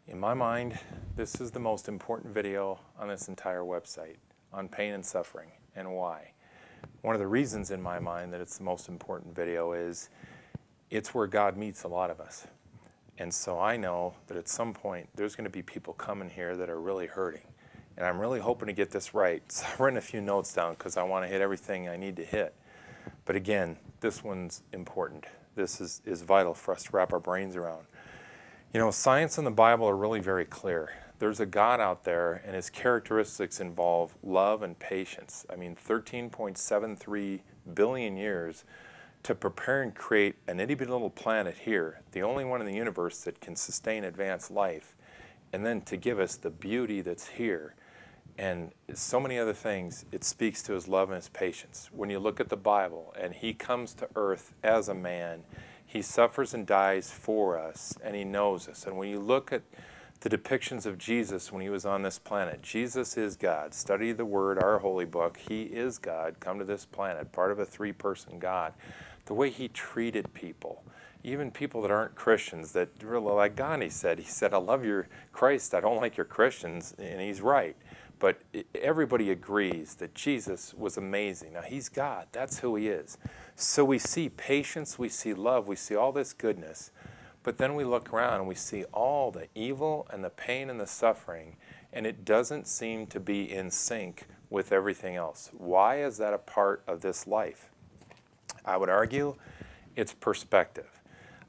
In my mind, this is the most important video on this entire website on pain and suffering and why. One of the reasons in my mind that it's the most important video is it's where God meets a lot of us. And so I know that at some point there's going to be people coming here that are really hurting. And I'm really hoping to get this right. So I've written a few notes down because I want to hit everything I need to hit. But again, this one's important. This is vital for us to wrap our brains around. You know, science and the Bible are really very clear. There's a God out there, and his characteristics involve love and patience. I mean, 13.73 billion years to prepare and create an itty-bitty little planet here, the only one in the universe that can sustain advanced life, and then to give us the beauty that's here. And so many other things, it speaks to his love and his patience. When you look at the Bible, and he comes to earth as a man, he suffers and dies for us, and he knows us. And when you look at the depictions of Jesus when he was on this planet, Jesus is God. Study the Word, our holy book. He is God, come to this planet, part of a three-person God. The way he treated people, even people that aren't Christians, that really, like Gandhi said, he said, I love your Christ, I don't like your Christians, and he's right. But everybody agrees that Jesus was amazing. Now, he's God. That's who he is. So we see patience, we see love, we see all this goodness. But then we look around and we see all the evil and the pain and the suffering, and it doesn't seem to be in sync with everything else. Why is that a part of this life? I would argue it's perspective.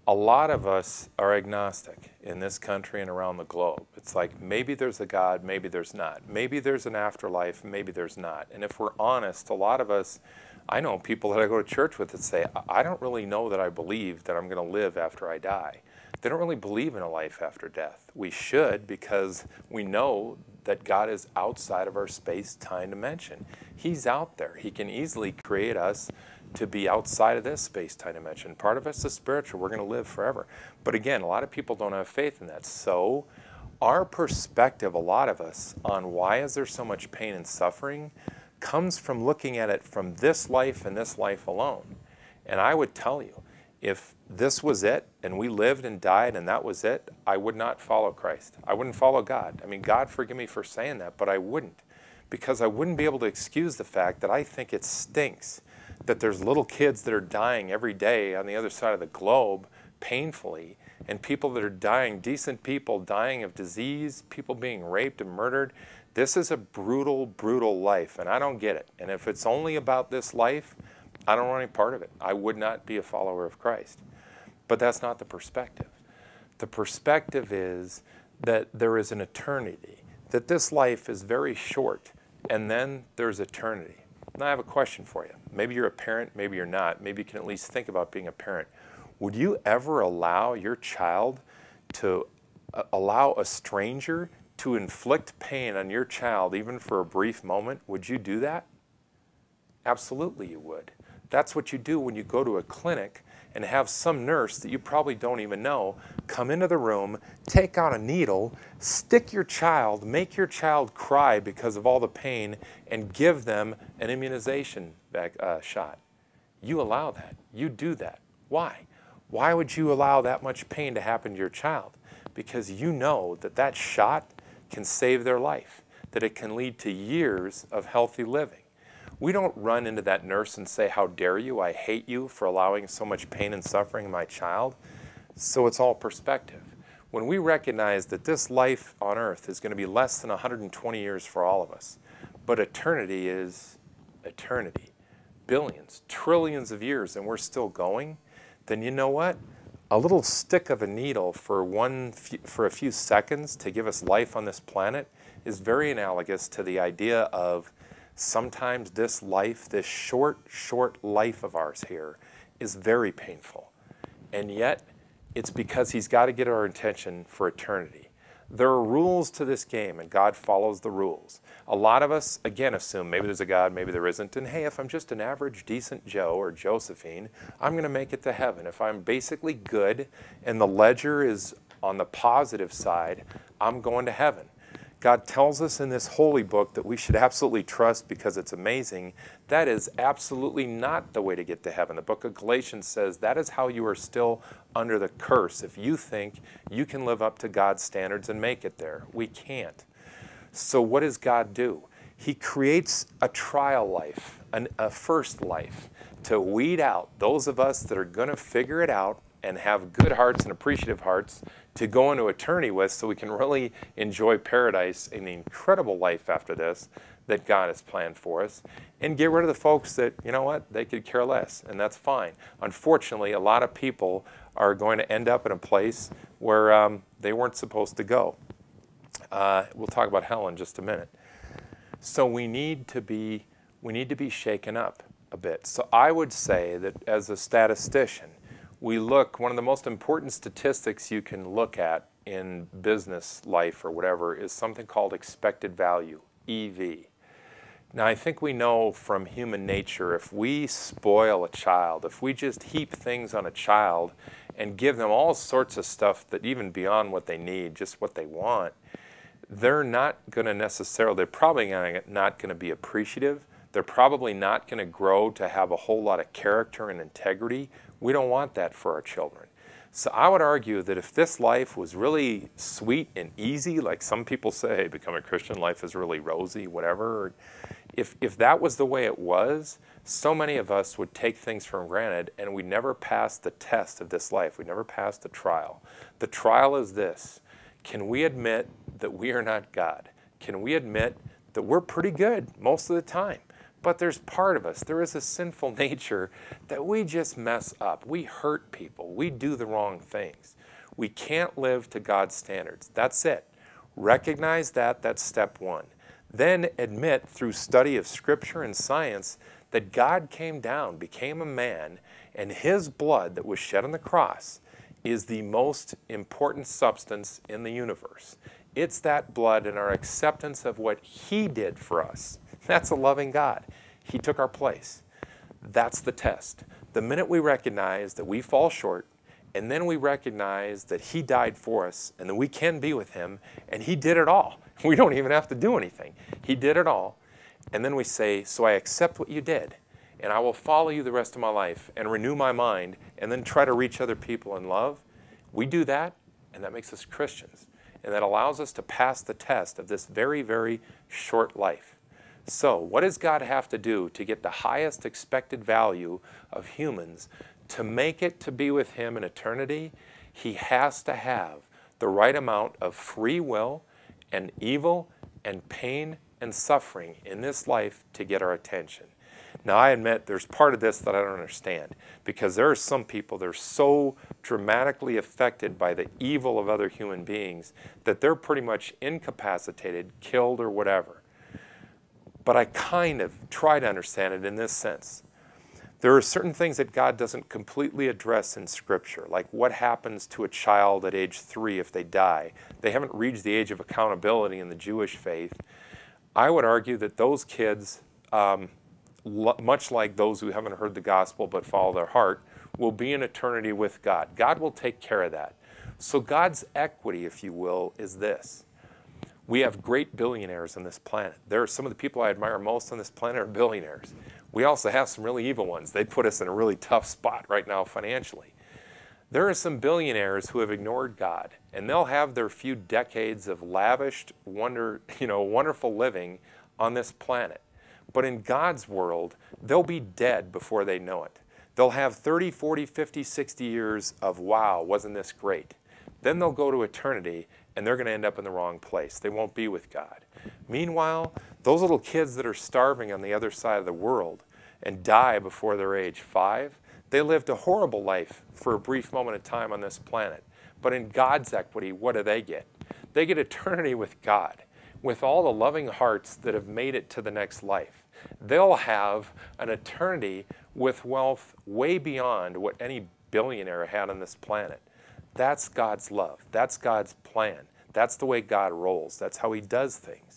A lot of us are agnostic in this country and around the globe. It's like maybe there's a God, maybe there's not. Maybe there's an afterlife, maybe there's not. And if we're honest, a lot of us, I know people that I go to church with that say, I don't really know that I believe that I'm going to live after I die. They don't really believe in a life after death. We should, because we know that God is outside of our space-time dimension. He's out there. He can easily create us to be outside of this space-time dimension. Part of us is spiritual. We're going to live forever. But again, a lot of people don't have faith in that. So our perspective, a lot of us, on why is there so much pain and suffering comes from looking at it from this life and this life alone. And I would tell you, if this was it and we lived and died and that was it, I would not follow Christ. I wouldn't follow God. I mean, God forgive me for saying that, but I wouldn't. Because I wouldn't be able to excuse the fact that I think it stinks that there's little kids that are dying every day on the other side of the globe painfully, and people that are dying, decent people dying of disease, people being raped and murdered. This is a brutal, brutal life, and I don't get it. And if it's only about this life, I don't want any part of it. I would not be a follower of Christ. But that's not the perspective. The perspective is that there is an eternity, that this life is very short, and then there's eternity. Now I have a question for you. Maybe you're a parent, maybe you're not. Maybe you can at least think about being a parent. Would you ever allow your child to allow a stranger to inflict pain on your child even for a brief moment? Would you do that? Absolutely you would. That's what you do when you go to a clinic and have some nurse that you probably don't even know come into the room, take out a needle, stick your child, make your child cry because of all the pain, and give them an immunization shot. You allow that. You do that. Why? Why would you allow that much pain to happen to your child? Because you know that that shot can save their life, that it can lead to years of healthy living. We don't run into that nurse and say, how dare you, I hate you for allowing so much pain and suffering in my child. So it's all perspective. When we recognize that this life on earth is going to be less than 120 years for all of us, but eternity is eternity, billions, trillions of years, and we're still going, then you know what? A little stick of a needle for a few seconds to give us life on this planet is very analogous to the idea of sometimes this life, this short life of ours here is very painful. And yet, it's because he's got to get our attention for eternity. There are rules to this game, and God follows the rules. A lot of us, again, assume maybe there's a God, maybe there isn't, and hey, if I'm just an average, decent Joe or Josephine, I'm going to make it to heaven. If I'm basically good and the ledger is on the positive side, I'm going to heaven. God tells us in this holy book that we should absolutely trust because it's amazing. That is absolutely not the way to get to heaven. The book of Galatians says that is how you are still under the curse if you think you can live up to God's standards and make it there. We can't. So what does God do? He creates a trial life, a first life, to weed out those of us that are going to figure it out and have good hearts and appreciative hearts to go into eternity with, so we can really enjoy paradise and the incredible life after this that God has planned for us, and get rid of the folks that, you know what, they could care less, and that's fine. Unfortunately, a lot of people are going to end up in a place where they weren't supposed to go. We'll talk about hell in just a minute. So we need to be shaken up a bit. So I would say that as a statistician, one of the most important statistics you can look at in business life or whatever is something called expected value, EV. Now I think we know from human nature, if we spoil a child, if we just heap things on a child and give them all sorts of stuff that even beyond what they need, just what they want, they're probably not going to be appreciative. They're probably not going to grow to have a whole lot of character and integrity. We don't want that for our children. So I would argue that if this life was really sweet and easy, like some people say, hey, become a Christian, life is really rosy, whatever. If that was the way it was, so many of us would take things for granted and we'd never pass the test of this life. We'd never pass the trial. The trial is this. Can we admit that we are not God? Can we admit that we're pretty good most of the time? But there's part of us, there is a sinful nature that we just mess up. We hurt people. We do the wrong things. We can't live to God's standards. That's it. Recognize that. That's step one. Then admit through study of Scripture and science that God came down, became a man, and His blood that was shed on the cross is the most important substance in the universe. It's that blood and our acceptance of what He did for us. That's a loving God. He took our place. That's the test. The minute we recognize that we fall short, and then we recognize that He died for us, and that we can be with Him, and He did it all. We don't even have to do anything. He did it all. And then we say, so I accept what you did, and I will follow you the rest of my life, and renew my mind, and then try to reach other people in love. We do that, and that makes us Christians. And that allows us to pass the test of this very, very short life. So, what does God have to do to get the highest expected value of humans to make it to be with Him in eternity? He has to have the right amount of free will and evil and pain and suffering in this life to get our attention. Now, I admit there's part of this that I don't understand, because there are some people that are so dramatically affected by the evil of other human beings that they're pretty much incapacitated, killed, or whatever. But I kind of try to understand it in this sense. There are certain things that God doesn't completely address in Scripture, like what happens to a child at age 3 if they die. They haven't reached the age of accountability in the Jewish faith. I would argue that those kids, much like those who haven't heard the gospel but follow their heart, will be in eternity with God. God will take care of that. So God's equity, if you will, is this. We have great billionaires on this planet. There are some of the people I admire most on this planet are billionaires. We also have some really evil ones. They put us in a really tough spot right now financially. There are some billionaires who have ignored God, and they'll have their few decades of lavished, wonderful living on this planet. But in God's world, they'll be dead before they know it. They'll have 30, 40, 50, 60 years of, wow, wasn't this great? Then they'll go to eternity, and they're going to end up in the wrong place. They won't be with God. Meanwhile, those little kids that are starving on the other side of the world and die before their age 5, they lived a horrible life for a brief moment of time on this planet. But in God's equity, what do they get? They get eternity with God, with all the loving hearts that have made it to the next life. They'll have an eternity with wealth way beyond what any billionaire had on this planet. That's God's love. That's God's plan. That's the way God rolls. That's how He does things.